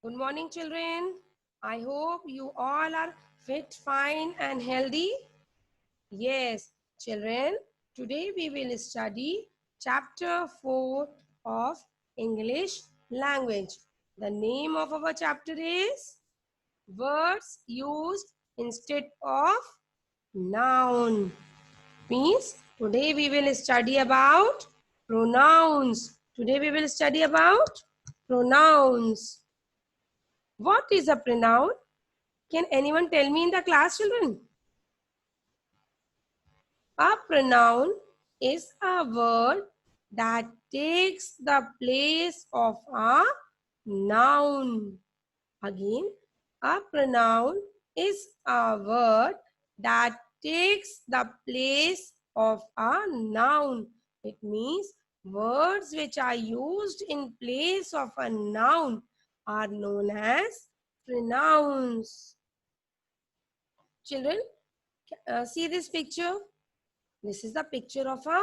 Good morning, children. I hope you all are fit, fine, and healthy. Yes, children, today we will study chapter 4 of English language. The name of our chapter is Words Used Instead of Noun. Means today we will study about pronouns. Today we will study about pronouns. What is a pronoun? Can anyone tell me in the class, children? A pronoun is a word that takes the place of a noun. Again, a pronoun is a word that takes the place of a noun. It means words which are used in place of a noun are known as pronouns. Children, see this picture. This is the picture of a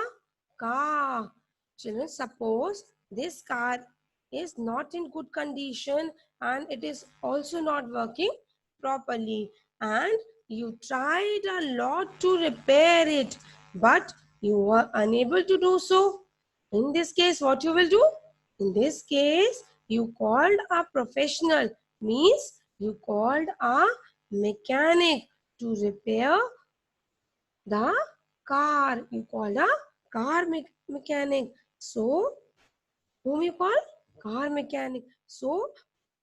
car. Children, suppose this car is not in good condition and it is also not working properly, and you tried a lot to repair it, but you were unable to do so. In this case, what you will do? In this case, you called a professional, means you called a mechanic to repair the car. You call a car mechanic. So, whom you call? Car mechanic. So,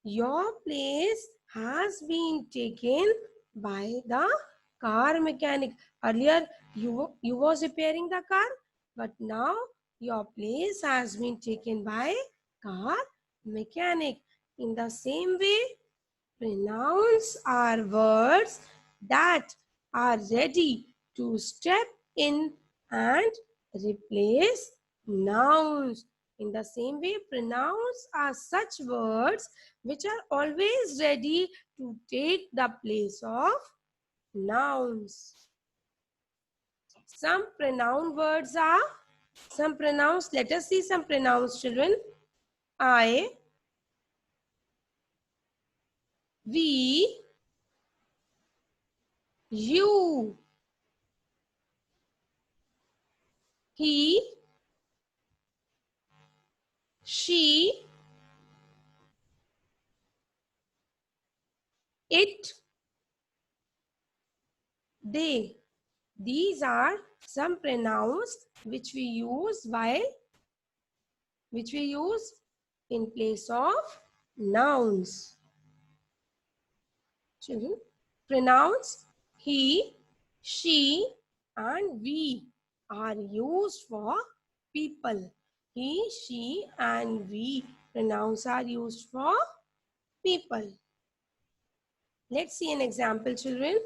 your place has been taken by the car mechanic. Earlier, you was repairing the car, but now your place has been taken by car mechanic. In the same way, pronouns are words that are ready to step in and replace nouns. In the same way, pronouns are such words which are always ready to take the place of nouns. Some pronoun words are, some pronouns, let us see some pronouns, children. I, we, you, he, she, it, they. These are some pronouns which we use in place of nouns. Children, pronouns he, she, and we are used for people. He, she, and we pronouns are used for people. Let's see an example, children.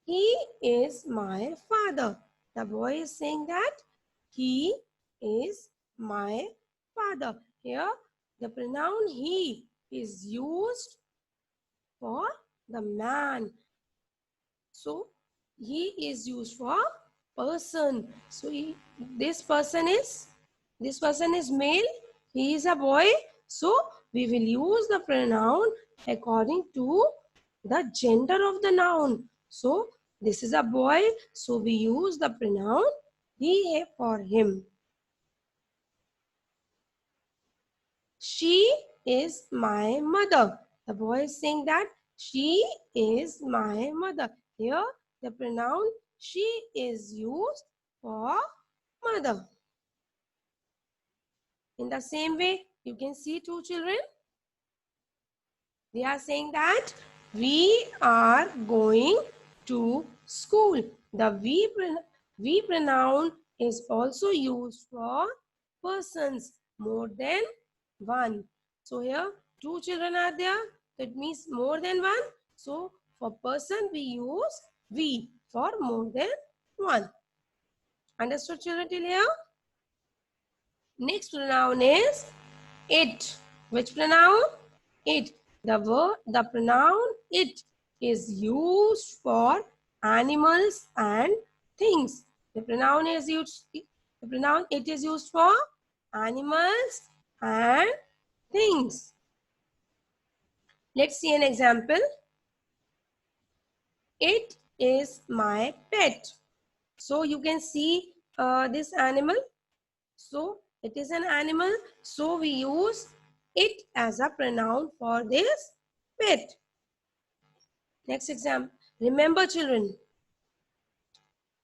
He is my father. The boy is saying that he is my father. Here, the pronoun he is used for the man. So, he is used for person. So, this person is male. He is a boy. So, we will use the pronoun according to the gender of the noun. So, this is a boy. So, we use the pronoun he for him. She is my mother. The boy is saying that she is my mother. Here, the pronoun she is used for mother. In the same way, you can see two children. They are saying that we are going to school. The we pronoun is also used for persons, more than one. So here two children are there. That means more than one. So for person we use we, for more than one. Understood, children, till here? Next pronoun is it. Which pronoun? It. The pronoun it is used for animals and things. The pronoun it is used for animals and things. Let's see an example. It is my pet. So you can see this animal. So it is an animal. So we use it as a pronoun for this pet. Next example. Remember children,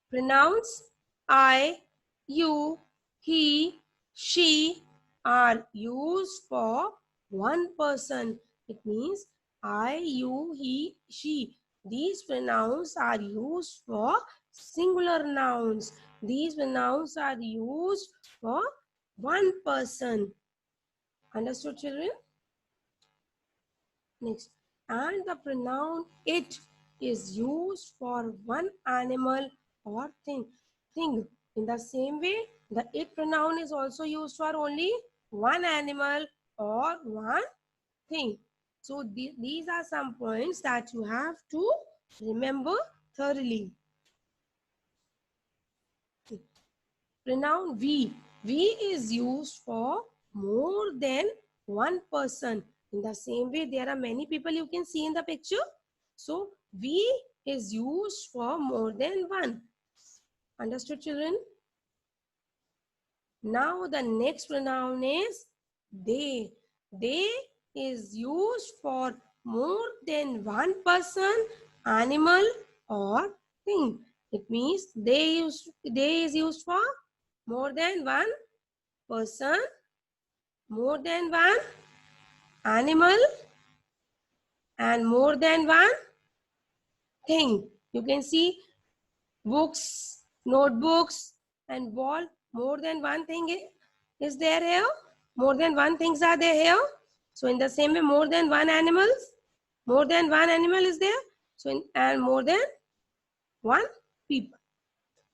pronouns I, you, he, she are used for one person. It means I, you, he, she. These pronouns are used for singular nouns. These pronouns are used for one person. Understood, children? Next. And the pronoun it is used for one animal or thing. In the same way, the it pronoun is also used for only one animal or one thing. So these are some points that you have to remember thoroughly. Pronoun we. We is used for more than one person. In the same way, there are many people you can see in the picture. So we is used for more than one. Understood, children? Now the next pronoun is they. They is used for more than one person, animal or thing. It means they is used for more than one person, more than one animal, and more than one thing. You can see books, notebooks, and ball. More than one thing is there here. More than one things are there here. So in the same way, more than one animals, more than one animal is there. So and more than one people.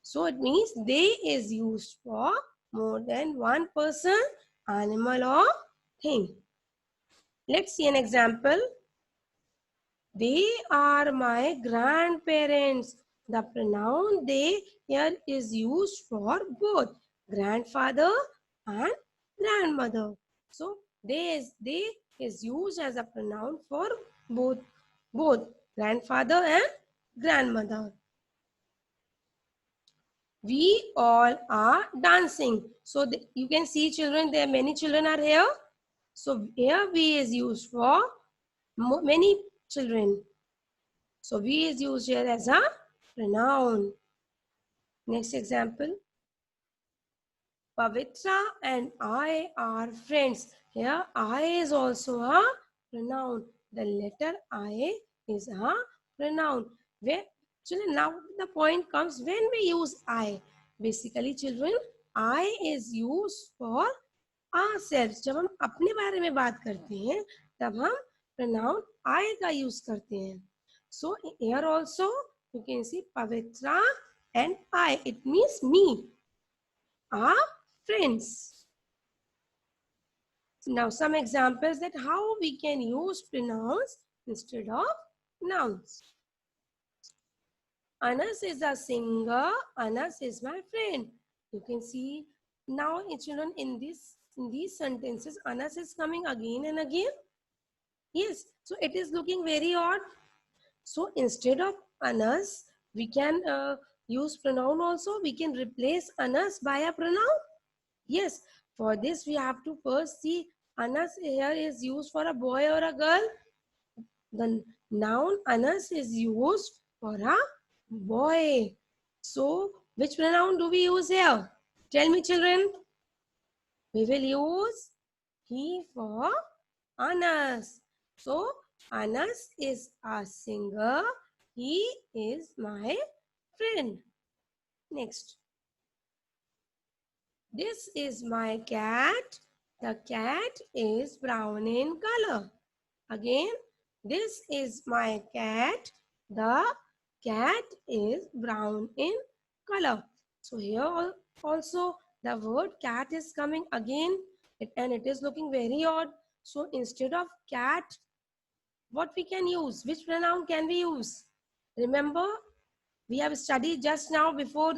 So it means they is used for more than one person, animal, or thing. Let's see an example. They are my grandparents. The pronoun they here is used for both grandfather and grandmother. So they is used as a pronoun for both grandfather and grandmother. We all are dancing. So you can see children, there many children are here. So here we is used for many children. So we is used here as a pronoun. Next example. Pavitra and I are friends. Here I is also a pronoun. The letter I is a pronoun. Where children, now the point comes when we use I. Basically children, I is used for ourselves. जब हम अपने बारे में बात करते हैं तब हम pronoun I का use करते हैं. So here also you can see Pavitra and I. It means me. Are friends. Now some examples that how we can use pronouns instead of nouns. Anas is a singer. Anas is my friend. You can see now children in these sentences Anas is coming again and again. Yes, so it is looking very odd. So instead of Anas, we can use pronoun also. We can replace Anas by a pronoun. Yes, for this we have to first see Anas here is used for a boy or a girl. The noun Anas is used for a boy. So which pronoun do we use here? Tell me children. We will use he for Anas. So Anas is a singer. He is my friend. Next. This is my cat. The cat is brown in color. Again, this is my cat. The cat is brown in color. So here also the word cat is coming again and it is looking very odd. So instead of cat, what we can use? Which pronoun can we use? Remember, we have studied just now before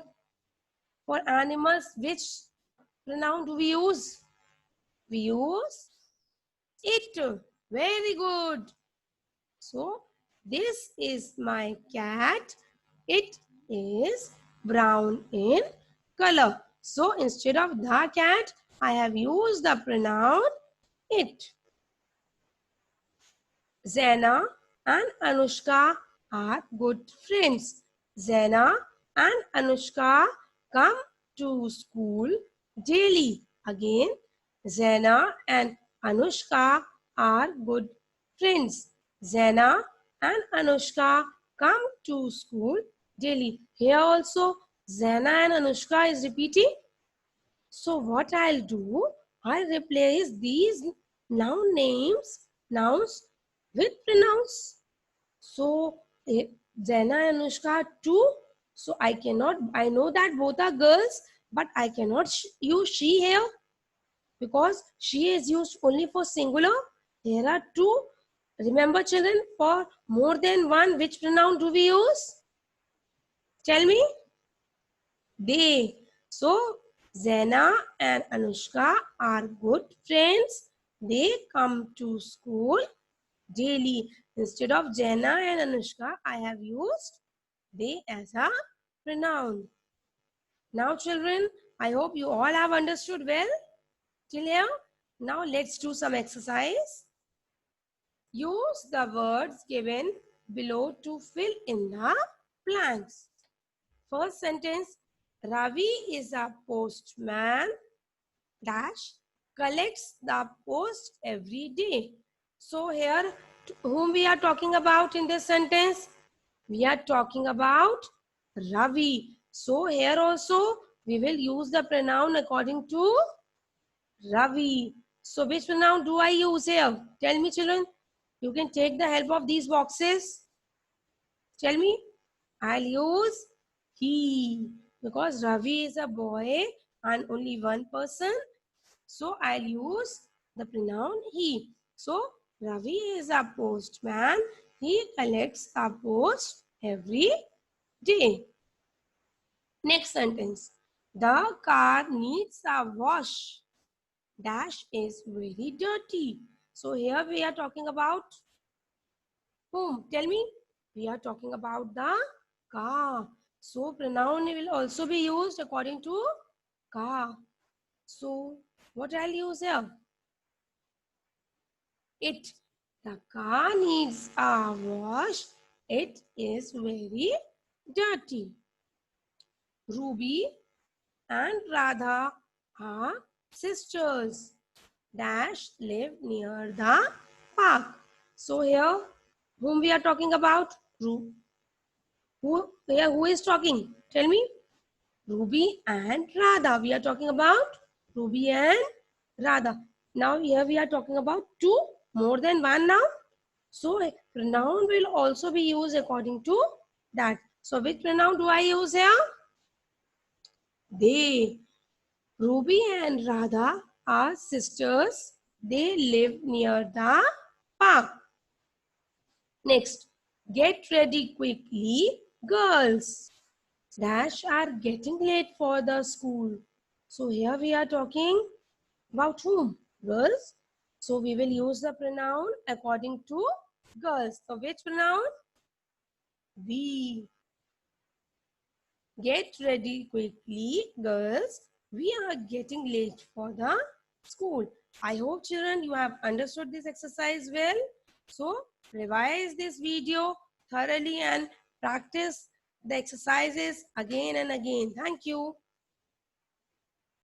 for animals, which pronoun do we use? We use it. Very good. So this is my cat. It is brown in color. So instead of the cat, I have used the pronoun it. Zaina and Anushka are good friends. Zaina and Anushka come to school daily. Again, Zaina and Anushka are good friends. Zaina and Anushka come to school daily. Here also, Zaina and Anushka is repeating. So what I'll do, I'll replace these nouns with pronouns. So Zaina and Anushka too. So I know that both are girls, but I cannot use she here because she is used only for singular. There are two. Remember children, for more than one, which pronoun do we use? Tell me. They. So Zaina and Anushka are good friends. They come to school daily. Instead of Zaina and Anushka, I have used they as a pronoun. Now children, I hope you all have understood well till here. Now let's do some exercise. Use the words given below to fill in the blanks. First sentence, Ravi is a postman dash collects the post every day. So here, whom we are talking about in this sentence? We are talking about Ravi. So here also, we will use the pronoun according to Ravi. So which pronoun do I use here? Tell me children. You can take the help of these boxes. Tell me. I'll use he because Ravi is a boy and only one person. So I'll use the pronoun he. So Ravi is a postman. He collects a post every day. Next sentence. The car needs a wash. Dash is very dirty. So here we are talking about whom? Tell me. We are talking about the car. So pronoun will also be used according to car. So what I'll use here? It. The car needs a wash. It is very dirty. Ruby and Radha are sisters. Dash live near the park. So here, whom we are talking about? Who is talking? Tell me. Ruby and Radha. We are talking about Ruby and Radha. Now here we are talking about two, more than one now. So pronoun will also be used according to that. So which pronoun do I use here? They. Ruby and Radha are sisters. They live near the park. Next, get ready quickly, girls. Dash are getting late for the school. So here we are talking about whom? Girls. So we will use the pronoun according to girls. So which pronoun? We. Get ready quickly, girls. We are getting late for the school. I hope children you have understood this exercise well. So revise this video thoroughly and practice the exercises again and again. Thank you.